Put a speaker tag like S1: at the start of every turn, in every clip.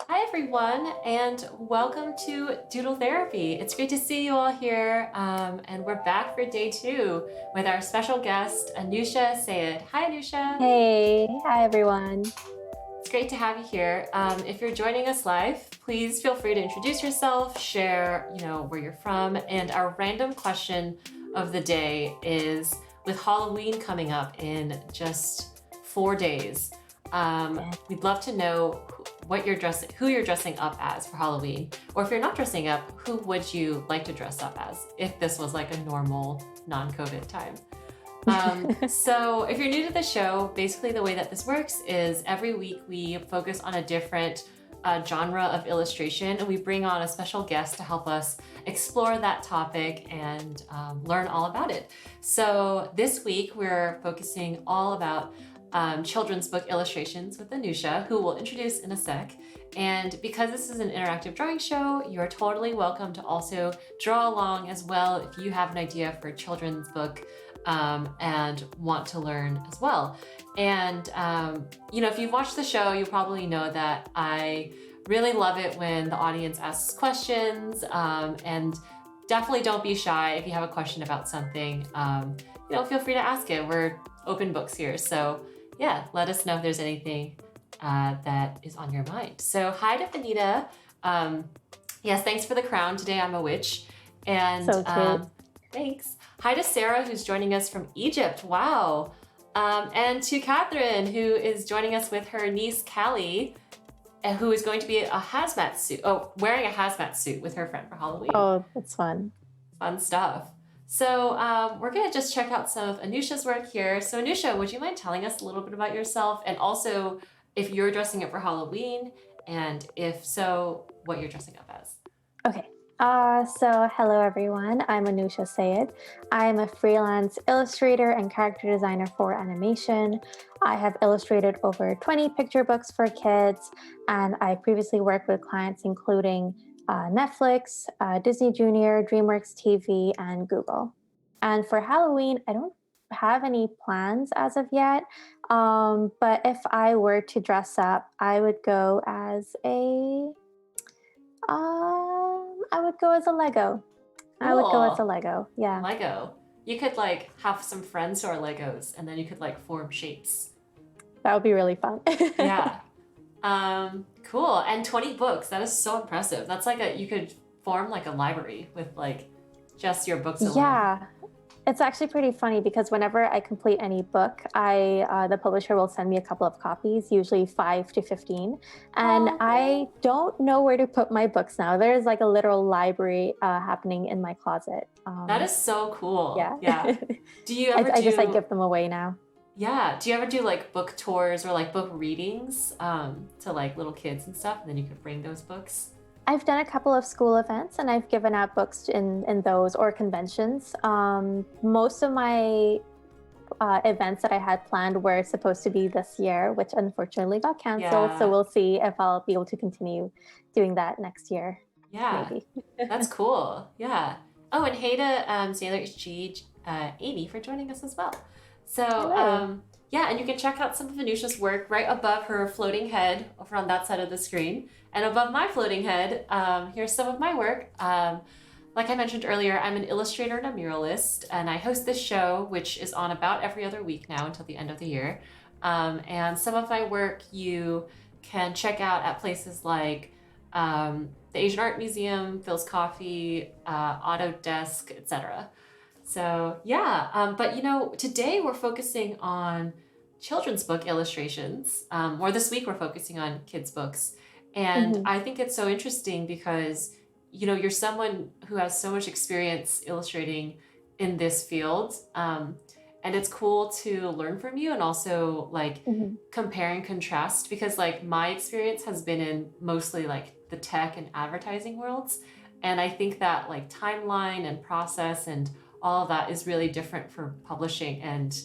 S1: Everyone, and welcome to Doodle Therapy. It's great to see you all here, and we're back for day 2 with our special guest, Anoosha Syed. Hi, Anoosha.
S2: Hey, hi everyone.
S1: It's great to have you here. If you're joining us live, please feel free to introduce yourself, share, where you're from, and our random question of the day is, with Halloween coming up in just 4 days, we'd love to know who you're dressing up as for Halloween, or if you're not dressing up, who would you like to dress up as if this was like a normal non-COVID time? So if you're new to the show, basically the way that this works is every week we focus on a different genre of illustration, and we bring on a special guest to help us explore that topic and learn all about it. So this week we're focusing all about children's book illustrations with Anoosha, who we'll introduce in a sec. And because this is an interactive drawing show, you're totally welcome to also draw along as well if you have an idea for a children's book and want to learn as well. And, if you've watched the show, you probably know that I really love it when the audience asks questions, and definitely don't be shy if you have a question about something. Feel free to ask it. We're open books here. So yeah, let us know if there's anything that is on your mind. So hi to Benita. Yes, thanks for the crown. Today I'm a witch. And
S2: So cute.
S1: thanks. Hi to Sarah, who's joining us from Egypt. Wow. And to Catherine, who is joining us with her niece, Callie, who is going to be wearing a hazmat suit with her friend for Halloween.
S2: Oh, that's fun.
S1: Fun stuff. So we're going to just check out some of Anoosha's work here. So Anoosha, would you mind telling us a little bit about yourself, and also if you're dressing up for Halloween, and if so, what you're dressing up as?
S2: Okay. So hello everyone. I'm Anoosha Syed. I'm a freelance illustrator and character designer for animation. I have illustrated over 20 picture books for kids, and I previously worked with clients including Netflix, Disney Junior, DreamWorks TV, and Google. And for Halloween, I don't have any plans as of yet. But if I were to dress up, I would go as a Lego. I would go as a Lego. Yeah.
S1: Lego. You could have some friends who are Legos, and then you could form shapes.
S2: That would be really fun.
S1: Yeah. Cool. And 20 books. That is so impressive. That's you could form a library with just your books alone.
S2: Yeah. It's actually pretty funny because whenever I complete any book, the publisher will send me a couple of copies, usually 5 to 15. And I don't know where to put my books now. There's a literal library happening in my closet.
S1: That is so cool.
S2: Yeah.
S1: Do you ever
S2: I just give them away now.
S1: Yeah. Do you ever do book tours or book readings to little kids and stuff, and then you could bring those books?
S2: I've done a couple of school events, and I've given out books in those, or conventions. Most of my events that I had planned were supposed to be this year, which unfortunately got canceled.
S1: Yeah.
S2: So we'll see if I'll be able to continue doing that next year.
S1: Yeah.
S2: Maybe.
S1: That's cool. Yeah. Oh, and hey to Sailor G, Amy, for joining us as well. So yeah, and you can check out some of Anoosha's work right above her floating head over on that side of the screen. And above my floating head, here's some of my work. Like I mentioned earlier, I'm an illustrator and a muralist, and I host this show, which is on about every other week now until the end of the year. And some of my work you can check out at places like the Asian Art Museum, Phil's Coffee, Autodesk, etc. So yeah, but today we're focusing on children's book illustrations, or this week we're focusing on kids' books. And I think it's so interesting because you're someone who has so much experience illustrating in this field. And and it's cool to learn from you and also like
S2: Hmm.
S1: compare and contrast because like my experience has been in mostly like the tech and advertising worlds. And I think that like timeline and process and all of that is really different for publishing and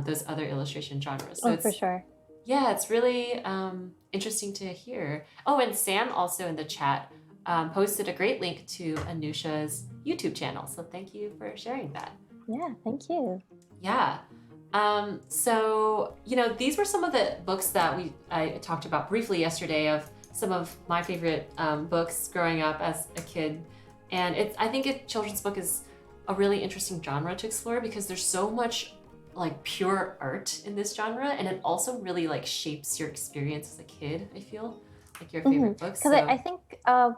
S1: those other illustration genres. So
S2: Oh, for sure.
S1: yeah, it's really interesting to hear. Oh, and Sam also in the chat posted a great link to Anoosha's YouTube channel. So thank you for sharing that.
S2: Yeah, thank you.
S1: Yeah. So, these were some of the books that I talked about briefly yesterday of some of my favorite books growing up as a kid. And I think a children's book is a really interesting genre to explore because there's so much like pure art in this genre, and it also really like shapes your experience as a kid, I feel, like your favorite books.
S2: Because I think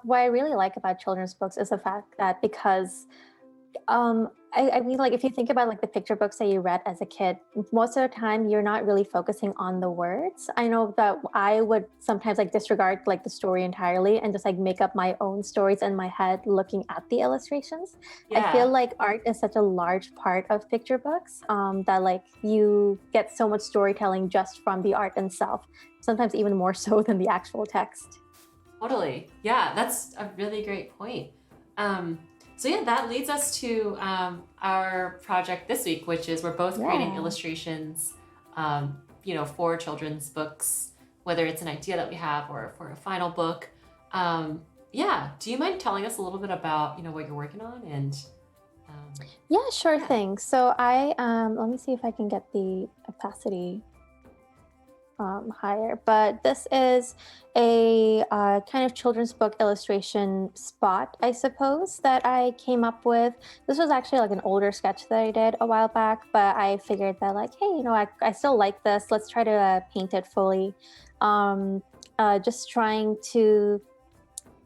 S2: what I really like about children's books is the fact that because I mean, like if you think about like the picture books that you read as a kid, most of the time you're not really focusing on the words. I know that I would sometimes like disregard like the story entirely and just like make up my own stories in my head looking at the illustrations. I feel
S1: Yeah,
S2: like art is such a large part of picture books that like you get so much storytelling just from the art itself, sometimes even more so than the actual text.
S1: totally. Yeah, that's a really great point. Um, so yeah, that leads us to our project this week, which is we're both creating
S2: Yeah.
S1: illustrations, for children's books, whether it's an idea that we have or for a final book. Yeah, do you mind telling us a little bit about what you're working on and
S2: Yeah, sure
S1: yeah,
S2: thing. So I let me see if I can get the opacity higher. But this is a kind of children's book illustration spot, I suppose, that I came up with. This was actually like an older sketch that I did a while back, but I figured that like, hey, I still like this. Let's try to paint it fully. Um, just trying to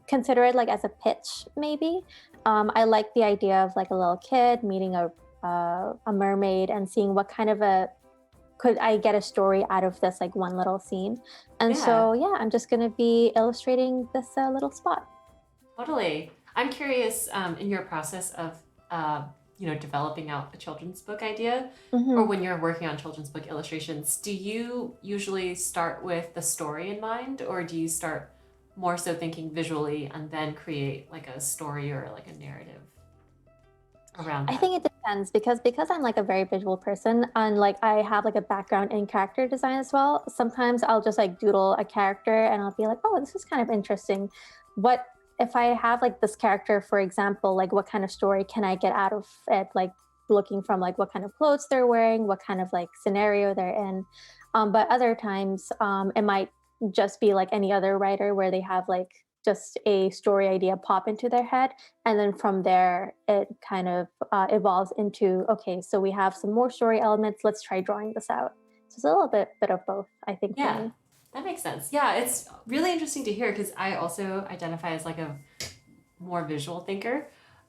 S2: consider it like as a pitch, maybe. I like the idea of like a little kid meeting a mermaid and seeing what kind of a could I get a story out of this like one little scene. And
S1: yeah,
S2: so yeah, I'm just gonna be illustrating this little spot.
S1: totally. I'm curious in your process of developing out a children's book idea, or
S2: Hmm.
S1: when you're working on children's book illustrations, do you usually start with the story in mind, or do you start more so thinking visually and then create like a story or like a narrative around
S2: I
S1: that?
S2: think it depends because I'm like a very visual person and like I have like a background in character design as well. Sometimes I'll just like doodle a character and I'll be like, oh, this is kind of interesting. What if I have like this character, for example, like what kind of story can I get out of it? Like looking from like what kind of clothes they're wearing, what kind of like scenario they're in. But other times it might just be like any other writer where they have like just a story idea pop into their head and then from there it kind of evolves into okay, so we have some more story elements, let's try drawing this out. So it's a little bit of both, I think, for
S1: Yeah,
S2: me.
S1: that makes sense. Yeah, it's really interesting to hear because I also identify as like a more visual thinker.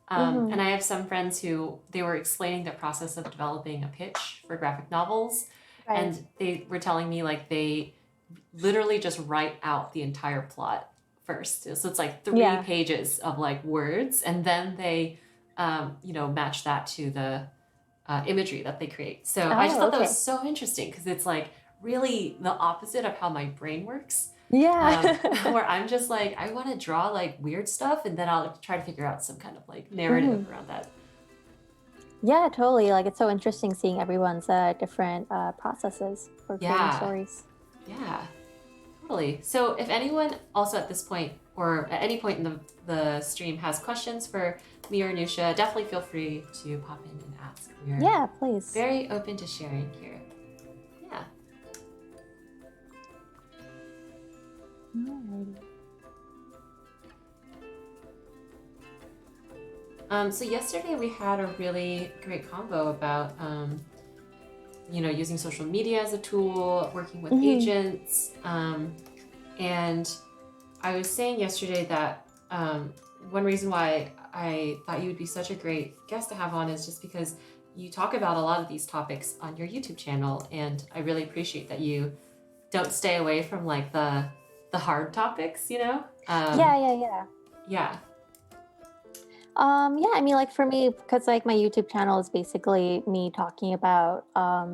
S2: Hmm.
S1: And I have some friends who they were explaining the process of developing a pitch for graphic novels,
S2: Right.
S1: and they were telling me like they literally just write out the entire plot first. So it's like three
S2: Yeah.
S1: pages of like words, and then they, match that to the imagery that they create. So I just
S2: Oh,
S1: thought that was
S2: okay.
S1: so interesting because it's like really the opposite of how my brain works.
S2: Yeah.
S1: Where I'm just like, I want to draw like weird stuff and then I'll try to figure out some kind of like narrative
S2: Hmm.
S1: around that.
S2: Yeah, totally. Like it's so interesting seeing everyone's different processes for creating
S1: Yeah,
S2: stories.
S1: yeah, totally. So if anyone also at this point or at any point in the stream has questions for me or Nusha, definitely feel free to pop in and ask. We're
S2: Yeah, please.
S1: very open to sharing here. Yeah.
S2: Alrighty.
S1: So yesterday we had a really great convo about using social media as a tool, working with
S2: Hmm.
S1: agents, and I was saying yesterday that one reason why I thought you would be such a great guest to have on is just because you talk about a lot of these topics on your YouTube channel, and I really appreciate that you don't stay away from like the hard topics.
S2: Yeah, yeah, yeah.
S1: Yeah,
S2: Yeah, I mean, like for me, because like my YouTube channel is basically me talking about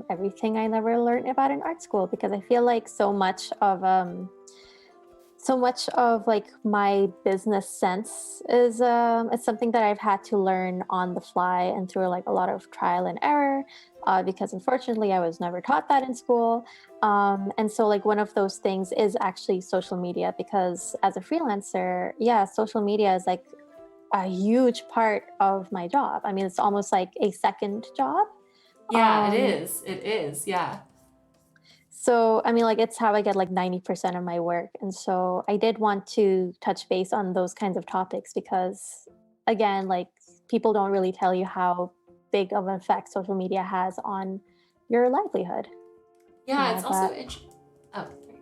S2: everything I never learned about in art school. Because I feel like so much of like my business sense is it's something that I've had to learn on the fly and through like a lot of trial and error. Because unfortunately, I was never taught that in school. And so, like, one of those things is actually social media. Because as a freelancer, yeah, social media is like a huge part of my job. I mean, it's almost like a second job.
S1: Yeah, it
S2: Um,
S1: is. It is. Yeah.
S2: so, I mean, like, it's how I get like 90% of my work. And so I did want to touch base on those kinds of topics because, again, like, people don't really tell you how big of an effect social media has on your livelihood.
S1: Yeah, it's also
S2: That,
S1: oh, sorry.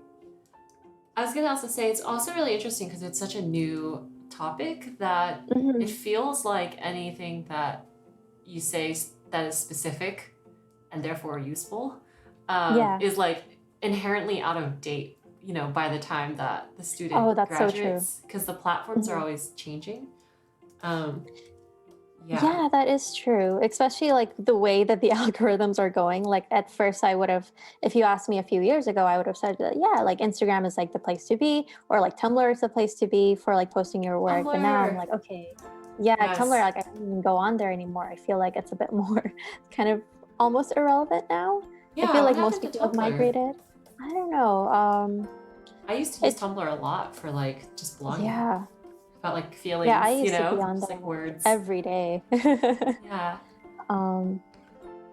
S1: I was gonna also say it's also really interesting because it's such a new topic that it
S2: mhm.
S1: feels like anything that you say that is specific and therefore useful
S2: Yeah.
S1: is like inherently out of date, by the time that the
S2: Oh,
S1: student
S2: that's so true.
S1: graduates, because the platforms are
S2: Mhm.
S1: always changing. Um, yeah.
S2: Yeah, that is true. Especially like the way that the algorithms are going. Like at first I would have, if you asked me a few years ago, I would have said that, yeah, like Instagram is like the place to be, or like Tumblr is the place to be for like posting your work. But now I'm
S1: Tumblr.
S2: like, okay, yeah, Tumblr,
S1: Yes.
S2: like I don't even go on there anymore. I feel like it's a bit more kind of almost irrelevant now. I feel
S1: Yeah, what
S2: like most
S1: happened to
S2: people have
S1: Tumblr?
S2: migrated. I don't know.
S1: I used to use
S2: It's
S1: Tumblr a lot for like just blogging
S2: yeah.
S1: about like
S2: Yeah, I
S1: feelings,
S2: used to be on
S1: just
S2: there
S1: like
S2: like
S1: words.
S2: every day.
S1: Yeah.
S2: um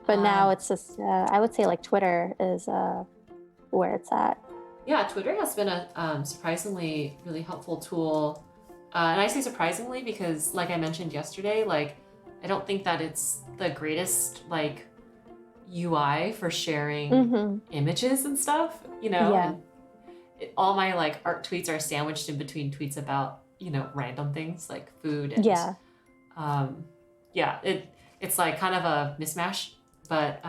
S2: But now
S1: Um,
S2: it's just, I would say like Twitter is where it's at.
S1: yeah, Twitter has been a surprisingly really helpful tool. And I say surprisingly because, like I mentioned yesterday, like I don't think that it's the greatest like UI for sharing
S2: Hmm.
S1: images and stuff,
S2: Yeah.
S1: and all my like art tweets are sandwiched in between tweets about, random things like food and
S2: Yeah.
S1: um, yeah, it's like kind of a mismatch, but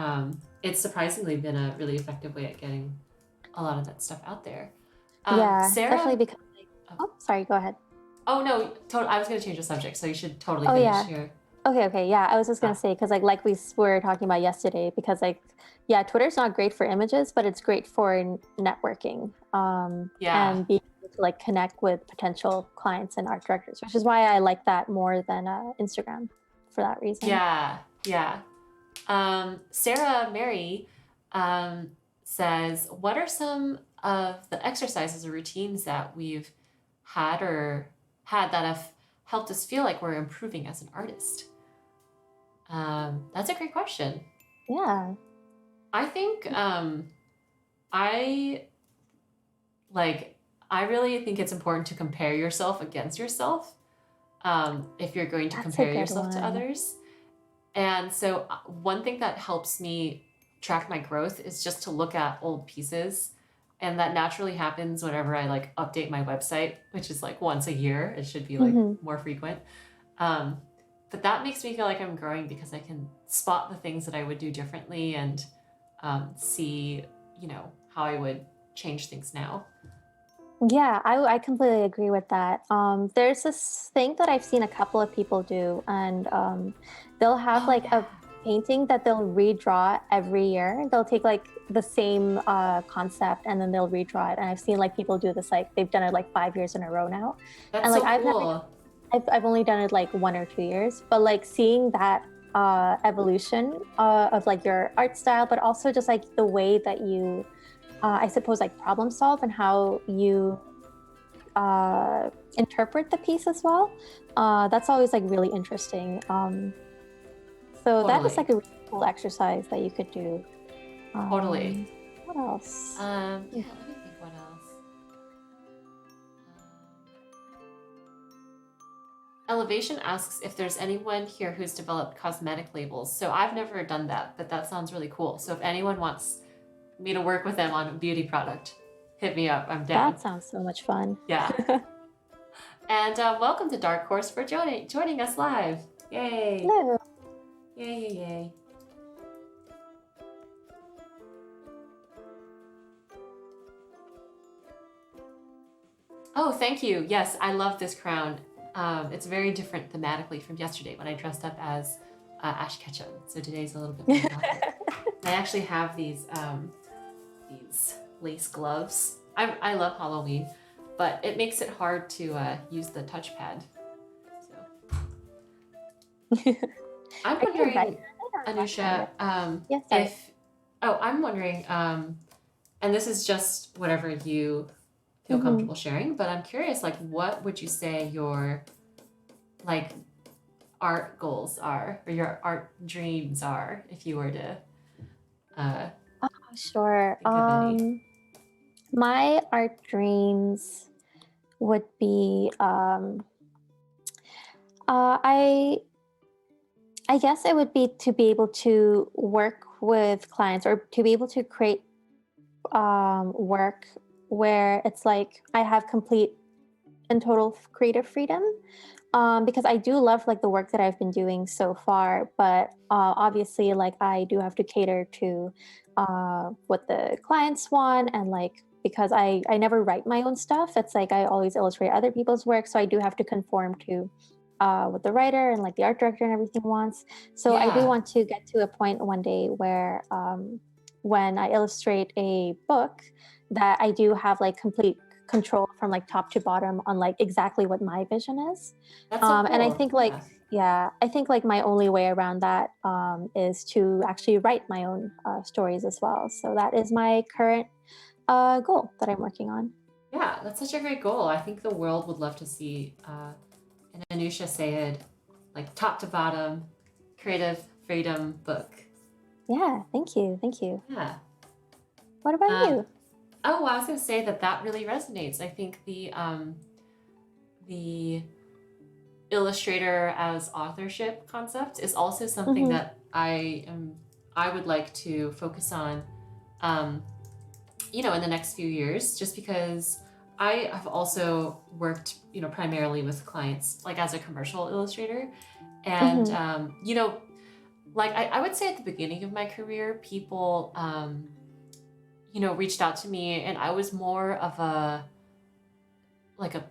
S1: it's surprisingly been a really effective way at getting a lot of that stuff out there.
S2: Yeah. Definitely
S1: Sarah,
S2: because, like,
S1: oh,
S2: oh, sorry, go ahead.
S1: oh no, I was going to change the subject, so you should totally
S2: Oh,
S1: finish
S2: yeah.
S1: here.
S2: Okay. Okay. Yeah. I was just going
S1: Oh,
S2: to say, because, like we were talking about yesterday, because, like, yeah, Twitter's not great for images, but it's great for networking
S1: yeah,
S2: and being able to, like, connect with potential clients and art directors, which is why I like that more than Instagram for that reason.
S1: yeah, yeah. Sarah Mary um, says, what are some of the exercises or routines that we've had that have helped us feel like we're improving as an artist? That's a great question.
S2: Yeah.
S1: I think I like I really think it's important to compare yourself against yourself if you're going to
S2: That's a
S1: compare
S2: good
S1: yourself to
S2: one.
S1: others. And so, one thing that helps me track my growth is just to look at old pieces. And that naturally happens whenever I like update my website, which is like once a year. It should be like
S2: Hmm.
S1: more frequent. Um, but that makes me feel like I'm growing because I can spot the things that I would do differently and see, how I would change things now.
S2: Yeah, I completely agree with that. There's this thing that I've seen a couple of people do, and they'll have
S1: Oh,
S2: like
S1: yeah.
S2: a painting that they'll redraw every year. They'll take like the same concept and then they'll redraw it. And I've seen like people do this, like they've done it like 5 years in a row now. And
S1: That's
S2: like
S1: so
S2: I've never,
S1: cool.
S2: I've only done it like 1 or 2 years, but like seeing that evolution of like your art style, but also just like the way that you I suppose like problem solve and how you interpret the piece as well. That's always like really interesting. So that is
S1: Totally.
S2: like a really cool exercise that you could do.
S1: Totally.
S2: What else?
S1: Yeah, let me think what else. Elevation asks if there's anyone here who's developed cosmetic labels. So I've never done that, but that sounds really cool. So if anyone wants me to work with them on a beauty product, hit me up. I'm down.
S2: That sounds so much fun.
S1: Yeah. And welcome to Dark Horse for joining us live. Yay.
S2: Hello.
S1: Yay, yay, yay. Oh, thank you. Yes, I love this crown. It's very different thematically from yesterday when I dressed up as Ash Ketchum. So today's a little bit more gothic. I actually have these lace gloves. I love Halloween, but it makes it hard to use the touchpad. So I'm
S2: Are you
S1: wondering,
S2: right?
S1: Anoosha,
S2: Yes, sorry.
S1: I'm wondering, and this is just whatever you feel
S2: Mm-hmm.
S1: comfortable sharing, but I'm curious, like, what would you say your like art goals are or your art dreams are if you were to uh,
S2: Oh, sure.
S1: think of any?
S2: My art dreams would be I guess it would be to be able to work with clients or to be able to create work where it's like I have complete and total creative freedom. Because I do love like the work that I've been doing so far, but obviously like I do have to cater to what the clients want, and like because I never write my own stuff, it's like I always illustrate other people's work, so I do have to conform to what the writer and like the art director and everything wants. So I do
S1: Yeah,
S2: want to get to a point one day where when I illustrate a book, that I do have like complete control from like top to bottom on like exactly what my vision is.
S1: that's so
S2: And I
S1: cool.
S2: think like,
S1: Yeah.
S2: yeah, I think like my only way around that is to actually write my own stories as well. So that is my current goal that I'm working on.
S1: Yeah, that's such a great goal. I think the world would love to see an Anoosha Syed, like top to bottom, creative freedom book.
S2: Yeah, thank you. Thank you.
S1: Yeah.
S2: What about
S1: Um,
S2: you?
S1: oh, well, I was going to say that really resonates. I think the illustrator as authorship concept is also something
S2: Mm-hmm.
S1: that I would like to focus on, um, in the next few years, just because I have also worked, primarily with clients, like as a commercial illustrator. And,
S2: Mm-hmm.
S1: like I would say at the beginning of my career, people, reached out to me and I was more of like a,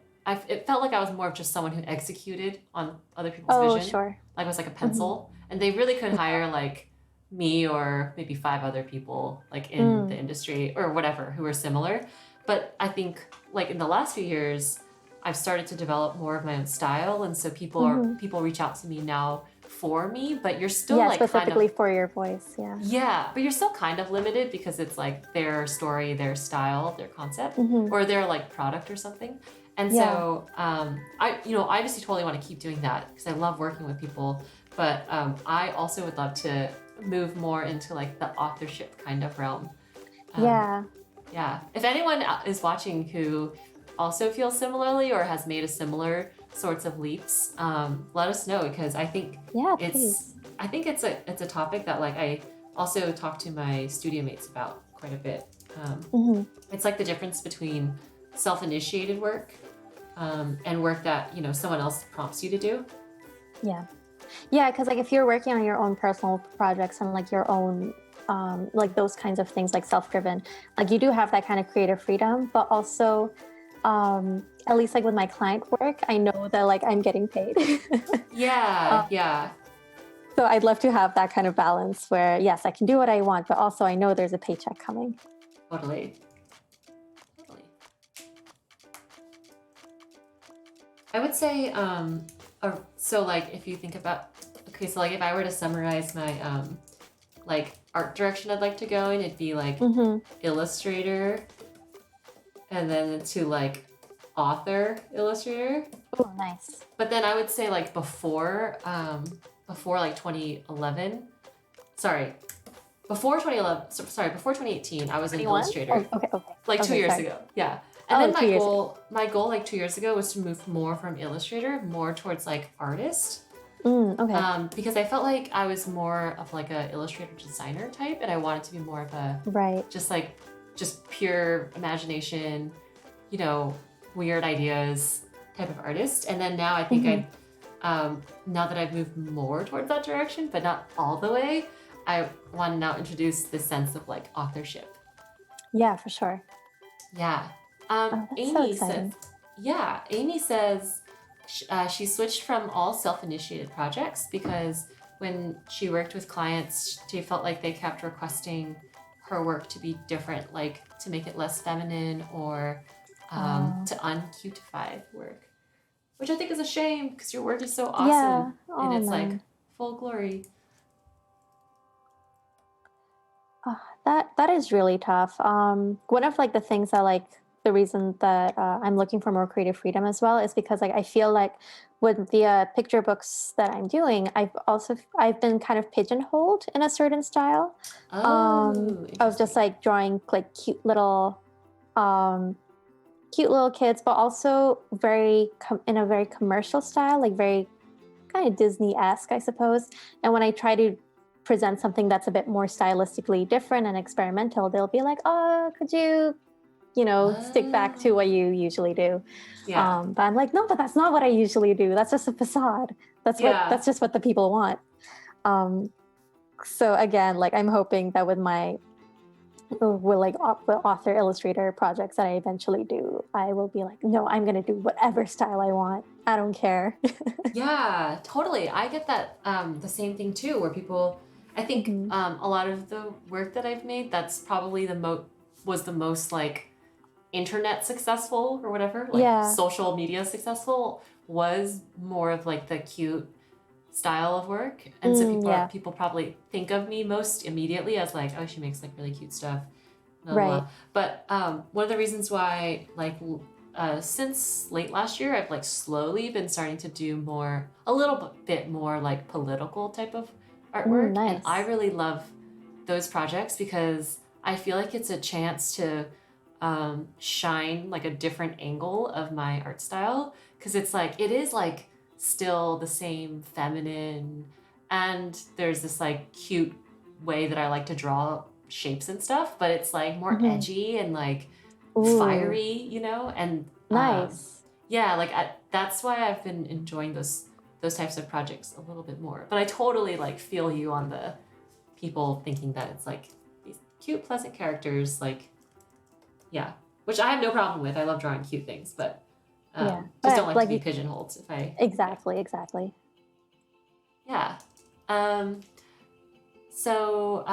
S1: it felt like I was more of just someone who executed on other people's
S2: Oh,
S1: vision.
S2: sure.
S1: Like I was like a
S2: Mm-hmm.
S1: pencil and they really could hire like me or maybe five other people like in the
S2: Mm.
S1: industry or whatever who are similar. But I think like in the last few years, I've started to develop more of my own style. And so
S2: Mm-hmm.
S1: people reach out to me now for me, but you're still
S2: Yeah,
S1: like kind of,
S2: specifically for your voice. Yeah.
S1: yeah, but you're still kind of limited because it's like their story, their style, their concept,
S2: Mm-hmm.
S1: or their like product or something. And
S2: Yeah.
S1: so I obviously totally want to keep doing that because I love working with people. But I also would love to move more into like the authorship kind of realm. Um,
S2: Yeah.
S1: yeah. If anyone is watching who also feels similarly or has made a similar sorts of leaps, let us know because
S2: Yeah,
S1: it's
S2: please.
S1: I think it's a topic that like I also talk to my studio mates about quite a bit. Um,
S2: Mm-hmm.
S1: it's like the difference between self-initiated work and work that someone else prompts you to do.
S2: Yeah. Yeah, because like if you're working on your own personal projects and like your own like those kinds of things like self-driven, like you do have that kind of creative freedom, but also at least like with my client work, I know that like I'm getting paid.
S1: Yeah,
S2: um,
S1: yeah,
S2: so I'd love to have that kind of balance where yes, I can do what I want, but also I know there's a paycheck coming.
S1: totally, totally. I would say, so like if you think about, okay, so like if I were to summarize my like art direction I'd like to go in, it'd be like
S2: Mm-hmm.
S1: illustrator, and then to like author illustrator.
S2: Oh, nice.
S1: But then I would say like before like 2011, sorry, before 2011, sorry, before 2018, I was an
S2: 21?
S1: illustrator,
S2: Oh, okay, okay.
S1: like two
S2: Okay,
S1: years
S2: sorry.
S1: ago. Yeah. And
S2: Oh,
S1: then
S2: 2 years ago.
S1: my goal like 2 years ago was to move more from illustrator, more towards like artist.
S2: Okay.
S1: Because I felt like I was more of like a illustrator designer type, and I wanted to be more of a
S2: Right.
S1: just pure imagination, you know, weird ideas type of artist. And then now I think
S2: Mm-hmm.
S1: now that I've moved more towards that direction, but not all the way, I want to now introduce this sense of like authorship.
S2: Yeah, for sure.
S1: Yeah.
S2: Oh, that's so
S1: Amy says,
S2: exciting.
S1: yeah, Amy says She switched from all self-initiated projects because when she worked with clients, she felt like they kept requesting her work to be different, like to make it less feminine or to uncutify work, which I think is a shame because your work is so awesome
S2: Yeah.
S1: and
S2: Oh
S1: it's like
S2: man.
S1: full glory.
S2: That is really tough. One of like the things I like, the reason that I'm looking for more creative freedom as well is because like I feel like with the picture books that I'm doing, I've been kind of pigeonholed in a certain style
S1: Oh,
S2: of just
S1: interesting.
S2: like drawing like um, cute little kids, but also in a very commercial style, like very kind of Disney-esque, I suppose. And when I try to present something that's a bit more stylistically different and experimental, they'll be like, "Oh, could you, stick back to what
S1: Oh,
S2: you usually do?"
S1: yeah.
S2: But I'm like, "No, but that's not what I usually do. That's just a facade.
S1: Yeah.
S2: That's just what the people want." Um, so again, like I'm hoping that with author illustrator projects that I eventually do, I will be like, no, I'm gonna do whatever style I want. I don't care.
S1: Yeah, totally. I get that the same thing too, where people, I think
S2: Hmm.
S1: a lot of the work that I've made, that's probably was the most like internet successful or whatever, like
S2: Yeah.
S1: social media successful, was more of like the cute style of work. And so
S2: Yeah.
S1: people probably think of me most immediately as like, oh, she makes like really cute stuff, blah blah
S2: Right.
S1: blah. But one of the reasons why since late last year I've like slowly been starting to do a little bit more like political type of artwork, and I
S2: Nice.
S1: really love those projects because I feel like it's a chance to shine like a different angle of my art style, because it is like still the same feminine, and there's this like cute way that I like to draw shapes and stuff, but it's like more
S2: Hmm.
S1: edgy and like
S2: Ooh,
S1: fiery, and
S2: nice.
S1: yeah, that's why I've been enjoying those types of projects a little bit more. But I totally like feel you on the people thinking that it's like these cute, pleasant characters, like yeah, which I have no problem with. I love drawing cute things, but
S2: Yeah.
S1: just don't
S2: But
S1: like to
S2: like
S1: be pigeonholed. If I yeah
S2: exactly.
S1: yeah. Um, so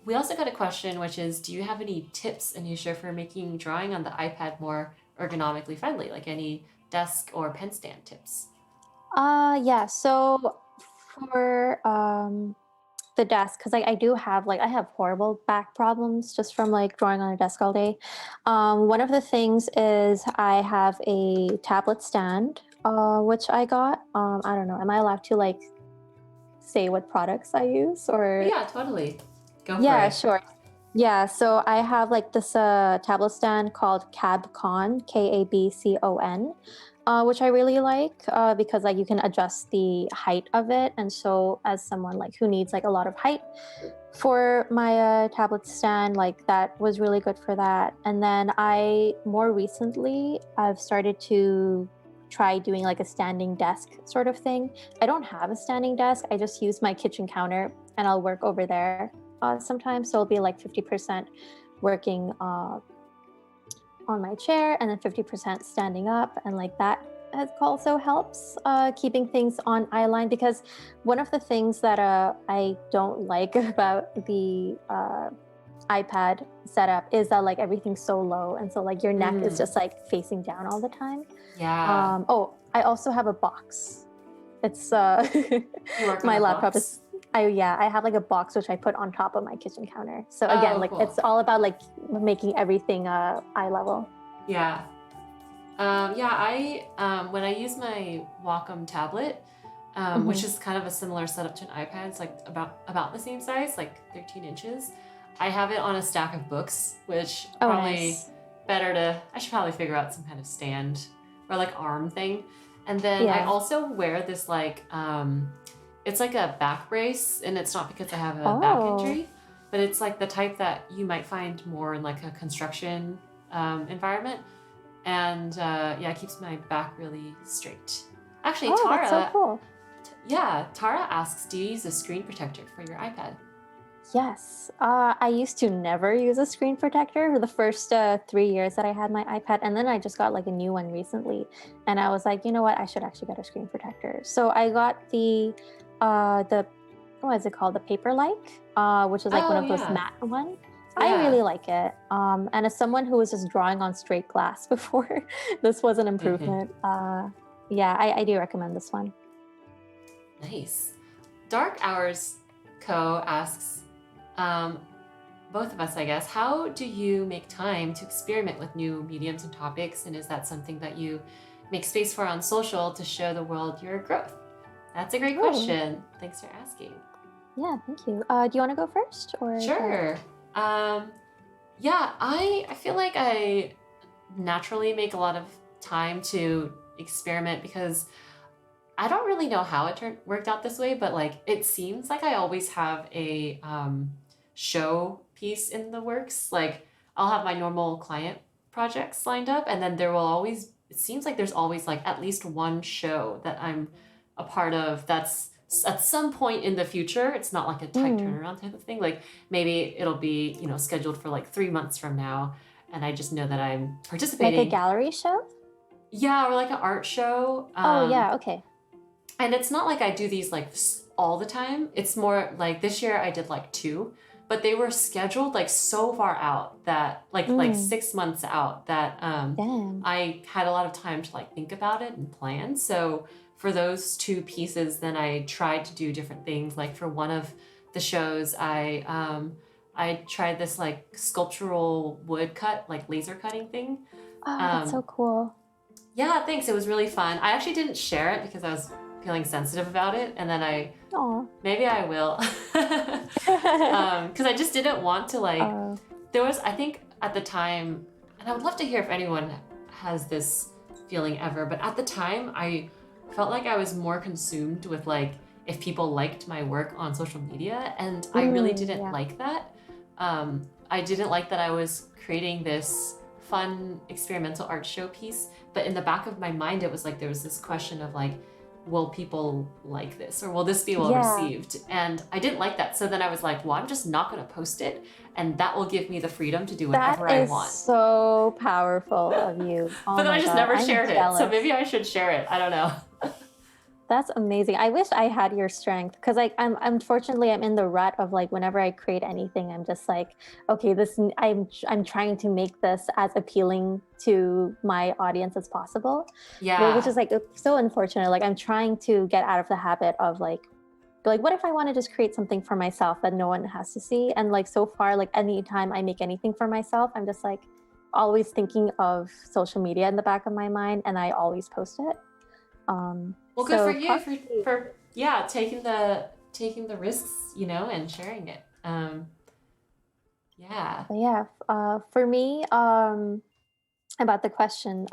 S1: we also got a question, which is, do you have any tips, Anisha, for making drawing on the iPad more ergonomically friendly? Like any desk or pen stand tips?
S2: Yeah. So for the desk, because I do have I have horrible back problems just from like drawing on a desk all day. One of the things is I have a tablet stand, which I got. I don't know. Am I allowed to like say what products I use
S1: Oh,
S2: or?
S1: yeah, totally. Go for
S2: Yeah,
S1: it.
S2: sure. Yeah, so I have like this tablet stand called KabCon, KABCON, which I really like because like you can adjust the height of it, and so as someone like who needs like a lot of height for my tablet stand, like that was really good for that. And then I more recently I've started to try doing like a standing desk sort of thing. I don't have a standing desk. I just use my kitchen counter and I'll work over there sometimes. So it'll be like 50% working on my chair and then 50% standing up, and like that has also helps keeping things on eye line, because one of the things that I don't like about the iPad setup is that like everything's so low, and so like your neck is
S1: Mm,
S2: just like facing down all the time.
S1: yeah.
S2: Oh, I also have a box. It's
S1: You work on
S2: my
S1: a
S2: laptop is
S1: box?
S2: I have like a box which I put on top of my kitchen counter. So again,
S1: Oh,
S2: like
S1: cool.
S2: it's all about like making everything eye level.
S1: Yeah. Yeah, when I use my Wacom tablet, which
S2: Hmm.
S1: is kind of a similar setup to an iPad, it's like about the same size, like 13 inches. I have it on a stack of books, which
S2: Oh,
S1: probably
S2: nice.
S1: I should probably figure out some kind of stand or like arm thing. And then I
S2: Yeah.
S1: also wear this it's like a back brace, and it's not because I have a back
S2: Oh,
S1: injury, but it's like the type that you might find more in like a construction environment, and yeah, it keeps my back really straight. Actually,
S2: oh, that's so cool.
S1: Tara asks, do you use a screen protector for your iPad?
S2: Yes. I used to never use a screen protector for the first 3 years that I had my iPad. And then I just got like a new one recently. And I was like, you know what? I should actually get a screen protector. So I got the, what is it called? The Paper-like, which is like one
S1: Oh,
S2: of those
S1: yeah.
S2: matte one. I
S1: Yeah.
S2: really like it. And as someone who was just drawing on straight glass before, this was an improvement. Yeah, I do recommend this one.
S1: Nice. Dark Hours Co asks, um, both of us, I guess, how do you make time to experiment with new mediums and topics? And is that something that you make space for on social to show the world your growth? That's a great
S2: Oh,
S1: question. Thanks for asking.
S2: yeah, thank you. Do you want to go first or should I?
S1: Sure. Um, yeah, I feel like I naturally make a lot of time to experiment because I don't really know how it worked out this way, but like it seems like I always have a show piece in the works. Like I'll have my normal client projects lined up, and then there will always, it seems like there's always like at least one show that I'm a part of that's at some point in the future. It's not like a tight
S2: Mm,
S1: turnaround type of thing. Like maybe it'll be, scheduled for like 3 months from now, and I just know that I'm
S2: like a
S1: participating.
S2: gallery show?
S1: Yeah, or like an art show.
S2: Oh, yeah, okay.
S1: And it's not like I do these like all the time. It's more like this year I did like two, but they were scheduled like so far out that like
S2: Mm,
S1: 6 months out that
S2: damn.
S1: I had a lot of time to like think about it and plan. So for those two pieces, then I tried to do different things. Like for one of the shows, I tried this like sculptural wood cut, like laser cutting thing.
S2: Oh, that's
S1: Um,
S2: so cool.
S1: yeah, thanks. It was really fun. I actually didn't share it because I was feeling sensitive about it, and then
S2: Oh.
S1: maybe I will, because I just didn't want to like.
S2: Oh.
S1: There was, I think, at the time, and I would love to hear if anyone has this feeling ever, but at the time, I felt like I was more consumed with like if people liked my work on social media, and I really didn't
S2: Yeah.
S1: like that. I didn't like that I was creating this fun experimental art show piece, but in the back of my mind, it was like there was this question of like, will people like this or will this be well
S2: Yeah.
S1: received? And I didn't like that. So then I was like, well, I'm just not going to post it. And that will give me the freedom to do
S2: That
S1: whatever I
S2: is
S1: want.
S2: so powerful of you.
S1: But
S2: Oh
S1: then I
S2: my
S1: just
S2: God.
S1: never
S2: I'm
S1: shared it. So
S2: jealous.
S1: maybe I should share it. I don't know.
S2: That's amazing. I wish I had your strength because like I'm unfortunately I'm in the rut of like whenever I create anything, I'm just like, okay, I'm trying to make this as appealing to my audience as possible. Which
S1: Yeah.
S2: is like so unfortunate. Like I'm trying to get out of the habit of like what if I want to just create something for myself that no one has to see? And like so far, like anytime I make anything for myself, I'm just like always thinking of social media in the back of my mind and I always post it.
S1: Well, good for
S2: So
S1: you
S2: probably,
S1: for yeah, taking the risks, and sharing it. Yeah.
S2: but yeah, for me, about the question,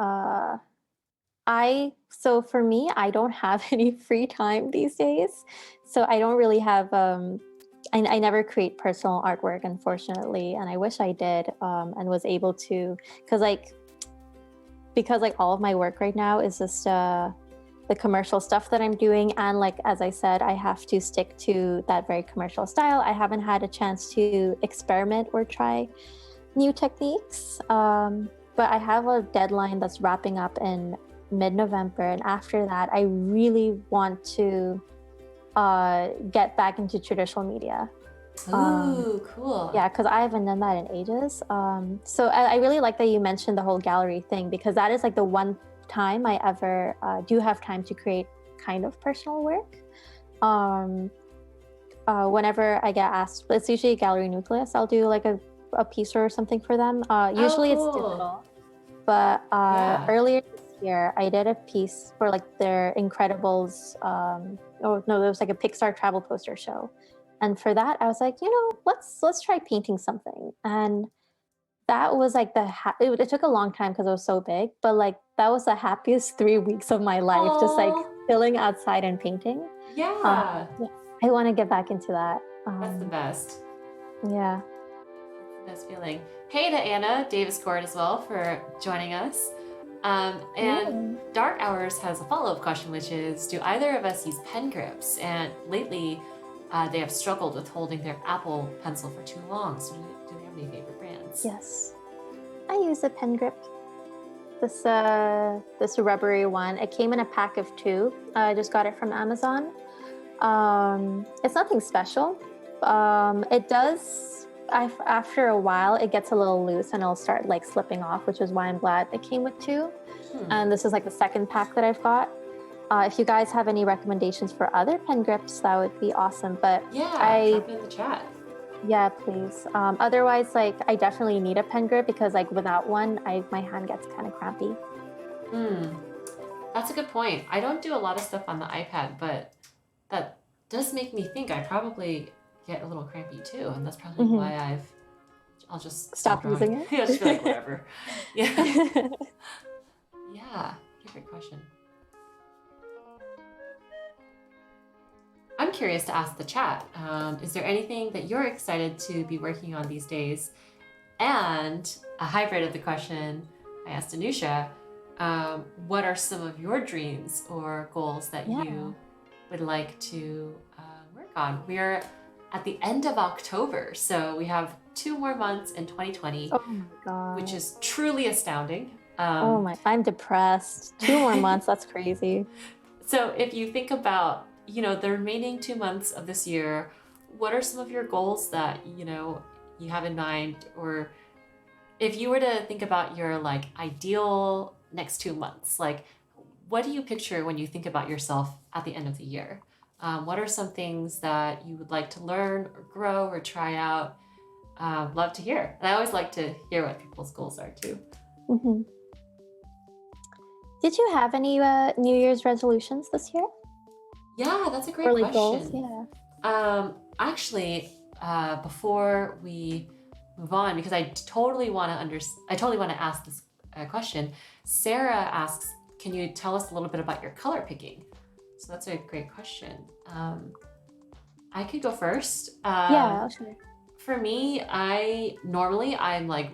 S2: so for me, I don't have any free time these days. So I don't really have, I never create personal artwork, unfortunately. And I wish I did, and was able to, because like all of my work right now is just, the commercial stuff that I'm doing. And like, as I said, I have to stick to that very commercial style. I haven't had a chance to experiment or try new techniques. But I have a deadline that's wrapping up in mid-November. And after that, I really want to get back into traditional media. Um,
S1: Ooh, cool.
S2: yeah, because I haven't done that in ages. So I really like that you mentioned the whole gallery thing because that is like the one time I ever do have time to create kind of personal work. Um, Whenever I get asked, it's usually a gallery nucleus, I'll do like a piece or something for them.
S1: Oh,
S2: Usually it's
S1: cool.
S2: digital, but
S1: Yeah.
S2: earlier this year I did a piece for like their Incredibles. Oh no, there was like a Pixar travel poster show, and for that I was like, let's try painting something. And that was like it took a long time because it was so big, but like that was the happiest 3 weeks of my life, just like
S1: Oh,
S2: chilling outside and painting.
S1: yeah.
S2: Yeah, I want to get back into that.
S1: That's the best.
S2: Yeah.
S1: Best feeling. Hey to Anna Davis Cord as well for joining us. And
S2: Yeah.
S1: Dark Hours has a follow-up question, which is, do either of us use pen grips? And lately, they have struggled with holding their Apple Pencil for too long. So do they have any favorite brands?
S2: Yes. I use a pen grip. This rubbery one. It came in a pack of 2. I just got it from Amazon. It's nothing special. It does. After a while, it gets a little loose and it'll start like slipping off, which is why I'm glad it came with 2. And this is like the second pack that I've got. If you guys have any recommendations for other pen grips, that would be awesome. But
S1: Yeah, drop it in the chat.
S2: yeah, please. Otherwise, like I definitely need a pen grip because like without one, my hand gets kind of crampy.
S1: That's a good point. I don't do a lot of stuff on the iPad, but that does make me think I probably get a little crampy too, and that's probably why I'll just
S2: stop using it.
S1: Yeah, just be like whatever. Yeah. Yeah, great question. I'm curious to ask the chat, is there anything that you're excited to be working on these days? And a hybrid of the question I asked Anoosha, what are some of your dreams or goals that you would like to work on? We're at the end of October, so we have 2 more months in 2020,
S2: oh my God.
S1: which is truly astounding.
S2: I'm depressed. 2 more months, that's crazy.
S1: So if you think about, the remaining 2 months of this year, what are some of your goals that, you have in mind? Or if you were to think about your like ideal next 2 months, like what do you picture when you think about yourself at the end of the year? What are some things that you would like to learn or grow or try out? Love to hear. And I always like to hear what people's goals are too.
S2: Did you have any New Year's resolutions this year?
S1: Yeah, that's a great
S2: or like
S1: question.
S2: Goals? Yeah.
S1: Actually, before we move on, because I totally want to ask this question. Sarah asks, can you tell us a little bit about your color picking? So that's a great question. I could go first.
S2: Yeah, sure.
S1: For me, I'm like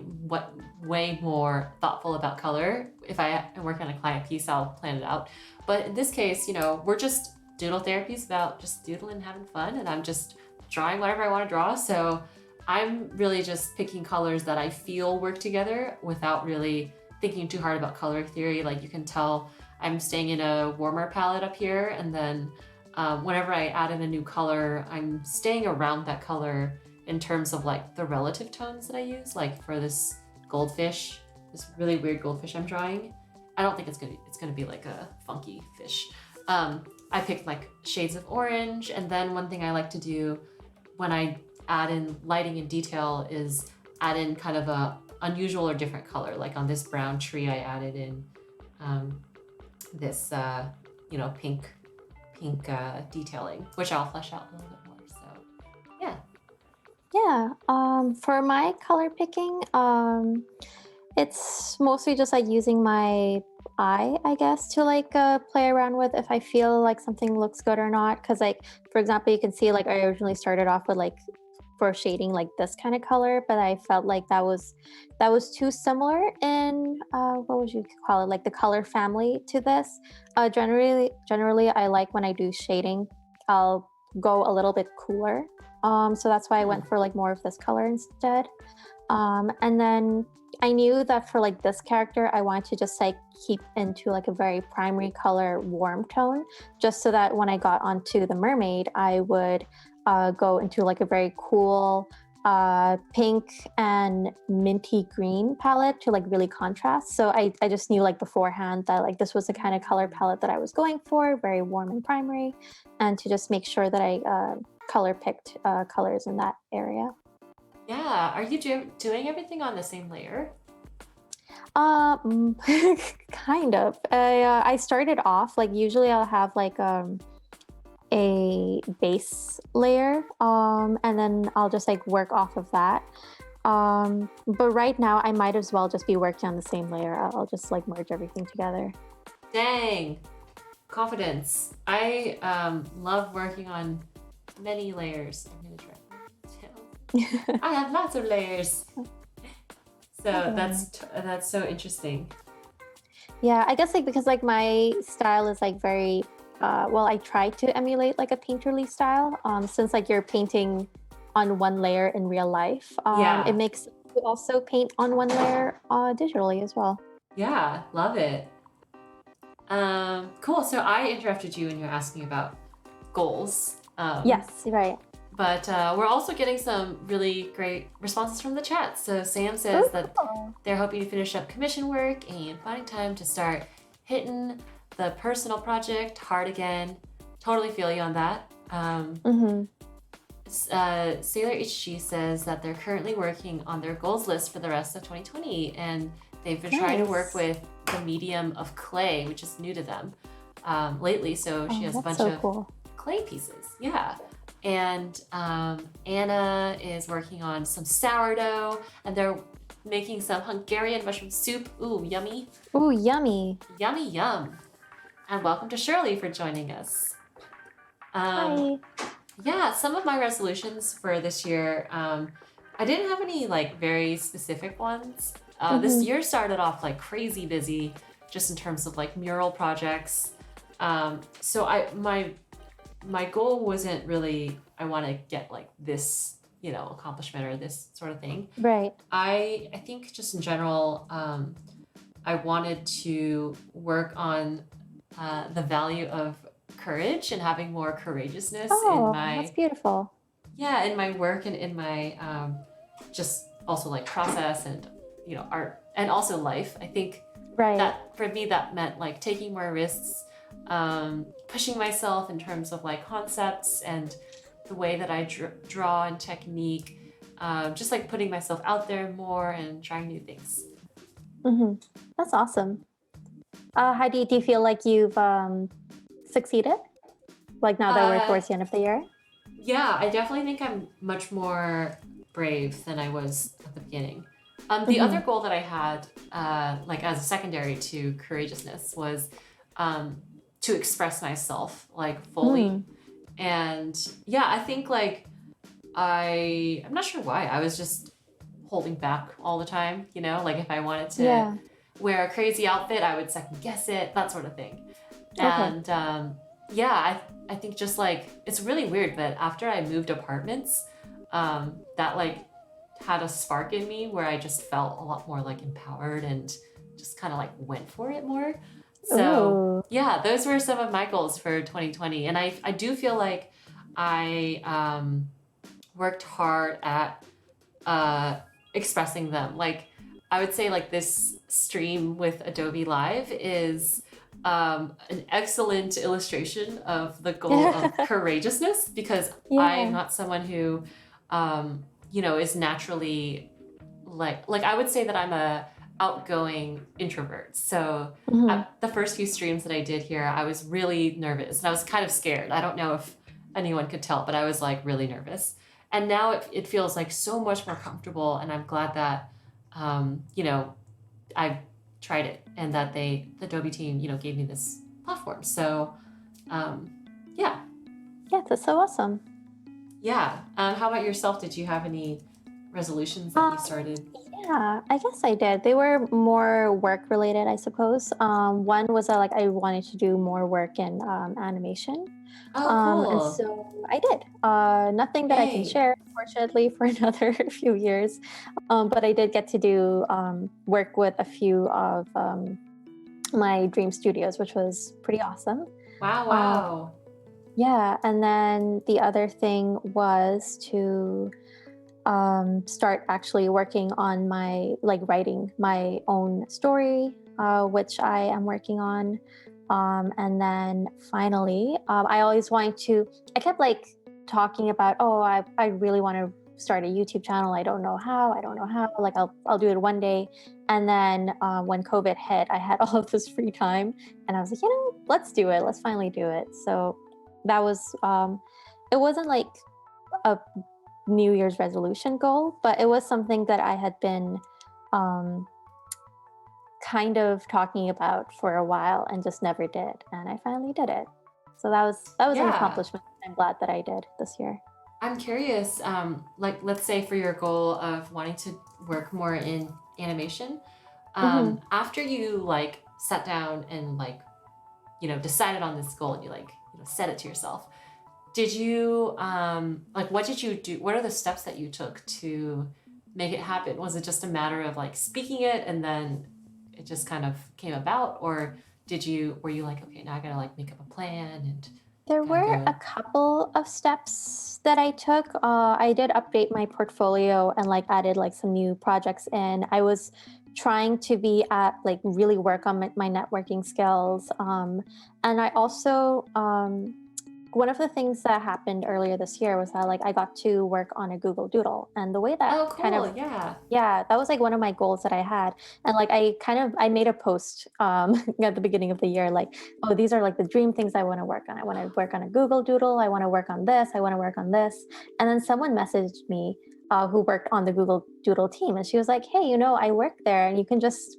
S1: way more thoughtful about color. If I am working on a client piece, I'll plan it out. But in this case, we're just Doodle Therapy is about just doodling and having fun, and I'm just drawing whatever I want to draw. So I'm really just picking colors that I feel work together without really thinking too hard about color theory. Like you can tell I'm staying in a warmer palette up here, and then whenever I add in a new color, I'm staying around that color in terms of like the relative tones that I use. Like for this goldfish, this really weird goldfish I'm drawing, I don't think it's gonna be like a funky fish. I picked like shades of orange, and then one thing I like to do when I add in lighting and detail is add in kind of a unusual or different color. Like on this brown tree, I added in this pink detailing, which I'll flesh out a little bit more. So
S2: Yeah. For my color picking, it's mostly just like using my eye, I guess, to like play around with if I feel like something looks good or not. Because like, for example, you can see like I originally started off with like for shading like this kind of color, but I felt like that was too similar in what would you call it, like the color family to this. Generally, I like when I do shading, I'll go a little bit cooler. So that's why I went for like more of this color instead. And then I knew that for like this character, I wanted to just like keep into like a very primary color warm tone, just so that when I got onto the mermaid, I would go into like a very cool pink and minty green palette to like really contrast. So I just knew like beforehand that like this was the kind of color palette that I was going for, very warm and primary, and to just make sure that I color picked colors in that area.
S1: yeah, are you doing everything on the same layer?
S2: Kind of. I started off like usually I'll have like a base layer, and then I'll just like work off of that. But right now I might as well just be working on the same layer. I'll just like merge everything together.
S1: Dang, confidence. I love working on many layers. I'm gonna try. I have lots of layers. So that's so interesting.
S2: Yeah, I guess like because like my style is like very well, I tried to emulate like a painterly style. Since like you're painting on one layer in real life, it
S1: Yeah.
S2: makes you also paint on one layer digitally as well.
S1: Yeah. Love it. Cool. So I interrupted you when you were asking about goals.
S2: Yes, right.
S1: But we're also getting some really great responses from the chat. So Sam says
S2: Oh,
S1: that
S2: cool.
S1: they're hoping to finish up commission work and finding time to start hitting the personal project hard again. Totally feel you on that.
S2: Mm-hmm.
S1: Sailor HG says that they're currently working on their goals list for the rest of 2020, and they've been trying to work
S2: Nice.
S1: with the medium of clay, which is new to them lately. So she
S2: Oh,
S1: has a
S2: that's
S1: bunch
S2: so
S1: of
S2: cool.
S1: clay pieces. Yeah. And Anna is working on some sourdough, and they're making some Hungarian mushroom soup. Ooh, yummy.
S2: Ooh, yummy.
S1: Yummy, yum. And welcome to Shirley for joining us.
S2: Hi.
S1: Yeah, some of my resolutions for this year, I didn't have any like very specific ones. This
S2: Mm-hmm.
S1: year started off like crazy busy, just in terms of like mural projects. So my goal wasn't really I want to get like this accomplishment or this sort of thing.
S2: Right.
S1: I think just in general, I wanted to work on the value of courage and having more courageousness in
S2: Oh, that's
S1: my
S2: beautiful.
S1: in my work and in my just also like process and art and also life. I think
S2: Right.
S1: that for me that meant like taking more risks, pushing myself in terms of like concepts and the way that I draw and technique, just like putting myself out there more and trying new things.
S2: Mm-hmm. That's awesome. How do you feel like you've succeeded? Like now that we're
S1: Uh,
S2: towards the end of the year?
S1: yeah, I definitely think I'm much more brave than I was at the beginning. The
S2: Mm-hmm.
S1: other goal that I had, like as a secondary to courageousness, was to express myself like fully.
S2: Mm.
S1: And yeah, I think like I'm not sure why. I was just holding back all the time, like if I wanted to
S2: Yeah.
S1: wear a crazy outfit, I would second guess it, that sort of thing.
S2: Okay.
S1: And yeah, I think just like it's really weird, but after I moved apartments, that like had a spark in me where I just felt a lot more like empowered and just kind of like went for it more. So
S2: Ooh.
S1: yeah, those were some of my goals for 2020, and I do feel like I worked hard at expressing them. Like I would say like this stream with Adobe Live is an excellent illustration of the goal of courageousness, because I'm
S2: Yeah.
S1: not someone who is naturally like I would say that I'm a outgoing introvert. So
S2: Mm-hmm.
S1: at the first few streams that I did here, I was really nervous and I was kind of scared. I don't know if anyone could tell, but I was like really nervous. And now it feels like so much more comfortable, and I'm glad that I've tried it and that the Adobe team gave me this platform. So yeah.
S2: Yeah, that's so awesome.
S1: Yeah. How about yourself? Did you have any resolutions that you started?
S2: Yeah, I guess I did. They were more work related, I suppose. One was like I wanted to do more work in animation.
S1: Oh,
S2: And
S1: cool.
S2: so I did. Nothing that I can
S1: Yay.
S2: share, unfortunately, for another few years. But I did get to do work with a few of my dream studios, which was pretty awesome.
S1: Wow,
S2: Uh,
S1: wow.
S2: yeah, and then the other thing was to start actually working on my like writing my own story, which I am working on. And then finally, I always wanted to. I kept like talking about, oh, I really want to start a YouTube channel. I don't know how. I don't know how. Like I'll do it one day. And then when COVID hit, I had all of this free time, and I was like, let's do it. Let's finally do it. So that was. It wasn't like a New Year's resolution goal, but it was something that I had been um, kind of talking about for a while and just never did, and I finally did it. So that was an
S1: Yeah.
S2: accomplishment. I'm glad that I did this year.
S1: I'm curious, like let's say for your goal of wanting to work more in animation,
S2: Mm-hmm.
S1: after you like sat down and like decided on this goal and you set it to yourself, did you what did you do? What are the steps that you took to make it happen? Was it just a matter of like speaking it and then it just kind of came about, or were you like, okay, now I gotta like make up a plan and
S2: There
S1: gotta
S2: were a
S1: go?
S2: couple of steps that I took. I did update my portfolio and like added like some new projects in. I was trying to be at like really work on my networking skills. And I also one of the things that happened earlier this year was that like I got to work on a Google Doodle, and the way that
S1: Oh,
S2: kind of
S1: cool. Yeah.
S2: yeah, that was like one of my goals that I had. And like I made a post at the beginning of the year like, oh, these are like the dream things I want to work on. I want to work on a Google Doodle, I want to work on this, I want to work on this. And then someone messaged me who worked on the Google Doodle team, and she was like, hey, I work there and you can just,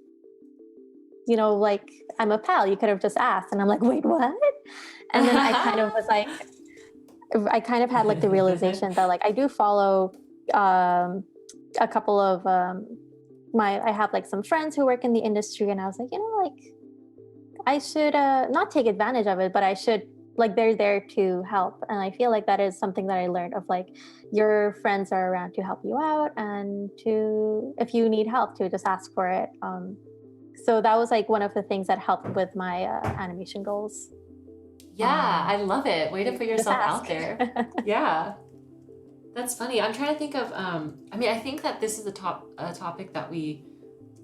S2: like, I'm a pal, you could have just asked. And I'm like, wait, what? And then I kind of had like the realization that like I do follow um, a couple of I have like some friends who work in the industry, and I was like, like I should not take advantage of it, but I should, like, they're there to help. And I feel like that is something that I learned of like your friends are around to help you out, and to, if you need help, to just ask for it. So that was like one of the things that helped with my animation goals.
S1: Yeah, I love it. Way to put
S2: Just
S1: yourself out
S2: ask.
S1: there. Yeah. That's funny. I'm trying to think of I think that this is a topic that we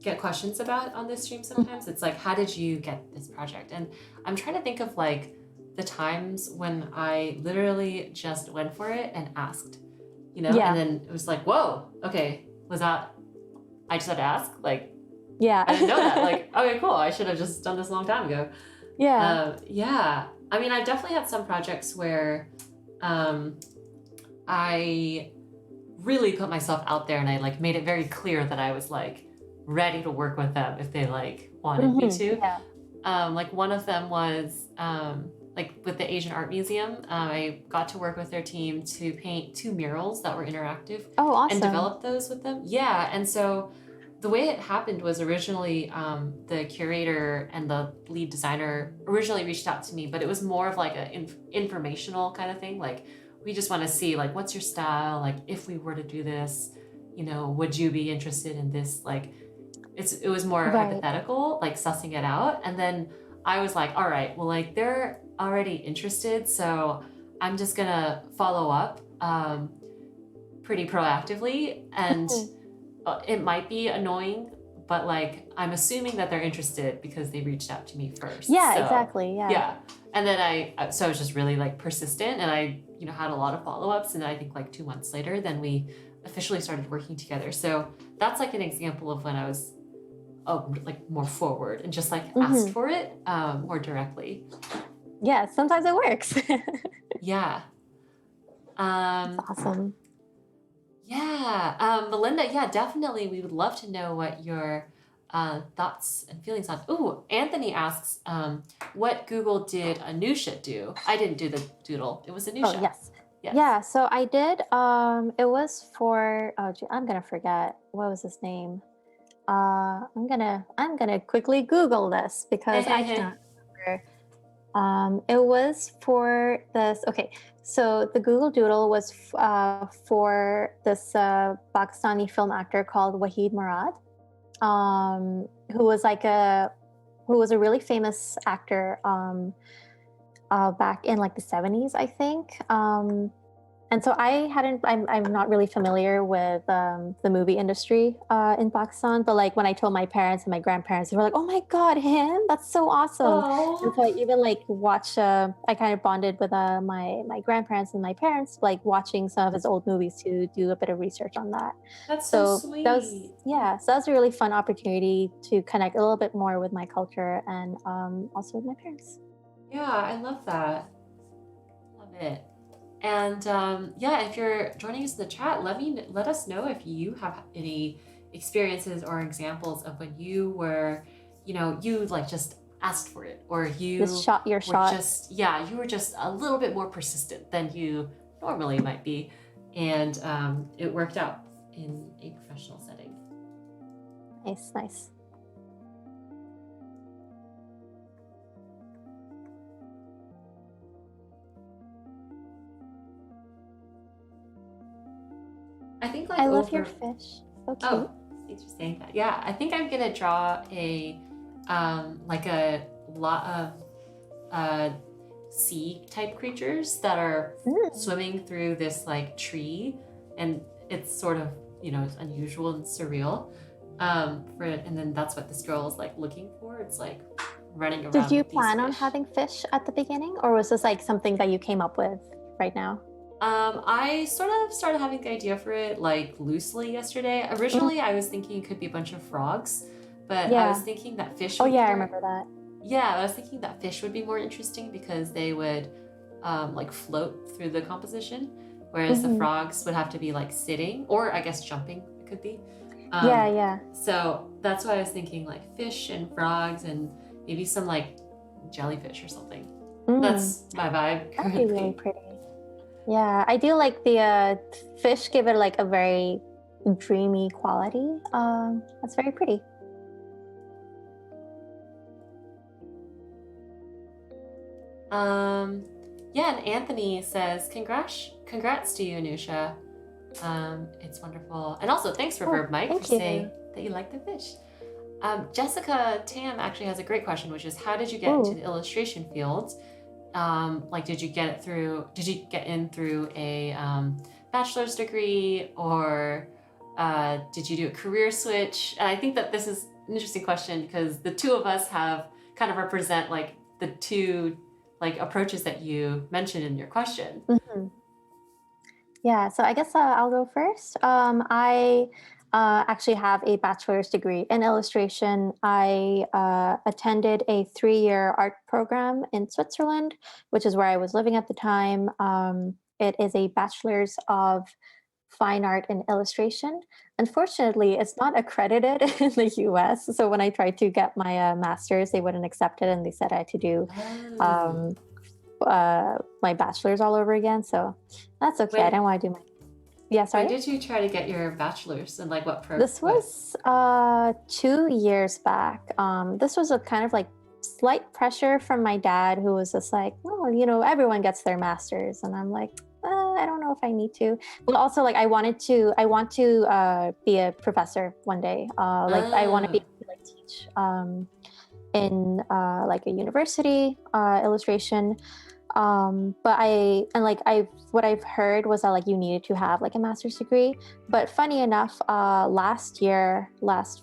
S1: get questions about on this stream sometimes. It's like, how did you get this project? And I'm trying to think of like the times when I literally just went for it and asked, and
S2: Yeah.
S1: then it was like, whoa, okay, was that, I just had to ask? Like,
S2: Yeah.
S1: I didn't know that. Like, okay, cool. I should have just done this a long time ago.
S2: Yeah.
S1: Yeah. I mean, I've definitely had some projects where I really put myself out there and I like made it very clear that I was like ready to work with them if they like wanted me to.
S2: Yeah.
S1: Like one of them was like with the Asian Art Museum. I got to work with their team to paint 2 murals that were interactive
S2: Oh,
S1: and
S2: awesome.
S1: develop those with them. Yeah, and so the way it happened was originally the curator and the lead designer originally reached out to me, but it was more of like an informational kind of thing. Like, we just want to see like, what's your style? Like, if we were to do this, would you be interested in this? Like, it was more
S2: Right.
S1: hypothetical, like sussing it out. And then I was like, all right, well, like they're already interested, so I'm just gonna follow up pretty proactively. And it might be annoying, but like I'm assuming that they're interested because they reached out to me first.
S2: Yeah,
S1: So
S2: exactly. Yeah.
S1: yeah. And then I was just really like persistent, and I had a lot of follow-ups, and I think like 2 months later then we officially started working together. So that's like an example of when I was like more forward and just like asked for it more directly.
S2: Yeah, sometimes it works.
S1: Yeah.
S2: That's
S1: Um,
S2: awesome.
S1: yeah. Melinda, yeah, definitely. We would love to know what your thoughts and feelings on. Ooh, Anthony asks, what Google did Anoosha do? I didn't do the doodle. It was
S2: Oh,
S1: Anoosha.
S2: yes.
S1: Yes.
S2: Yeah, so I did it was for, oh gee, I'm gonna forget. What was his name? I'm gonna quickly Google this because I cannot remember. It was for this. Okay, so the Google Doodle was for this Pakistani film actor called Wahid Murad, who was a really famous actor back in like the 70s, I think. And so I'm not really familiar with the movie industry in Pakistan, but like when I told my parents and my grandparents, they were like, oh my God, him? That's so awesome. And so I
S1: Oh,
S2: even like I kind of bonded with my grandparents and my parents, like watching some of his old movies to do a bit of research on that.
S1: that's so
S2: So
S1: sweet.
S2: yeah, so that was a really fun opportunity to connect a little bit more with my culture and also with my parents.
S1: Yeah, I love that. Love it. And yeah, if you're joining us in the chat, let us know if you have any experiences or examples of when you were, you like just asked for it, or
S2: Just
S1: you
S2: shot your
S1: were
S2: shot.
S1: just, yeah, you were just a little bit more persistent than you normally might be, and it worked out in a professional setting.
S2: Nice, nice.
S1: I think like
S2: I love your
S1: over.
S2: fish. So cute.
S1: Oh, thanks for saying that. Yeah, I think I'm gonna draw a like a lot of uh sea type creatures that are
S2: Mm.
S1: swimming through this like tree, and it's sort of, it's unusual and surreal. And then that's what this girl is like looking for. It's like running
S2: Did
S1: around
S2: you
S1: with these
S2: plan on
S1: fish.
S2: having fish at the beginning, or was this like something that you came up with right now?
S1: I sort of started having the idea for it like loosely yesterday.
S2: Mm,
S1: Originally, I was thinking it could be a bunch of frogs, but I was
S2: yeah.
S1: thinking that fish
S2: Oh,
S1: would be
S2: yeah, I
S1: more.
S2: remember that.
S1: Yeah, I was thinking that fish would be more interesting because they would like float through the composition, whereas the
S2: Hmm.
S1: frogs would have to be like sitting, or I guess jumping, it could be.
S2: Yeah,
S1: Um,
S2: yeah.
S1: so that's why I was thinking like fish and frogs and maybe some like jellyfish or something.
S2: Mm,
S1: That's my vibe
S2: that'd be really
S1: currently.
S2: pretty. Yeah, I do like the fish give it like a very dreamy quality. That's very pretty.
S1: Um, yeah, and Anthony says, congrats to you, Anoosha. It's wonderful. And also, thanks,
S2: Oh,
S1: Reverb Mike, for
S2: thank you.
S1: saying that you like the fish. Jessica Tam actually has a great question, which is, how did you get into
S2: Ooh.
S1: the illustration field? Like, did you get in through a bachelor's degree, or did you do a career switch? And I think that this is an interesting question because the two of us have kind of represent like the two like approaches that you mentioned in your question.
S2: Mhm. Yeah, so I guess I'll go first. I actually have a bachelor's degree in illustration. I attended a 3-year art program in Switzerland, which is where I was living at the time. It is a bachelor's of fine art and illustration. Unfortunately, it's not accredited in the US. So when I tried to get my master's, they wouldn't accept it and they said I had to do
S1: Oh,
S2: um, my bachelor's all over again. So that's okay. I
S1: when
S2: didn't want to do my. Yeah,
S1: when
S2: sorry.
S1: did you try to get your bachelor's, and like
S2: This
S1: what?
S2: was 2 years back. This was a kind of like slight pressure from my dad, who was just like, "Oh, everyone gets their masters," and I'm like, I don't know if I need to. But also, like, I want to be a professor one day. Like, I want to be
S1: Oh,
S2: able to like teach in like a university illustration. But what I've heard was that like you needed to have like a master's degree. But funny enough, last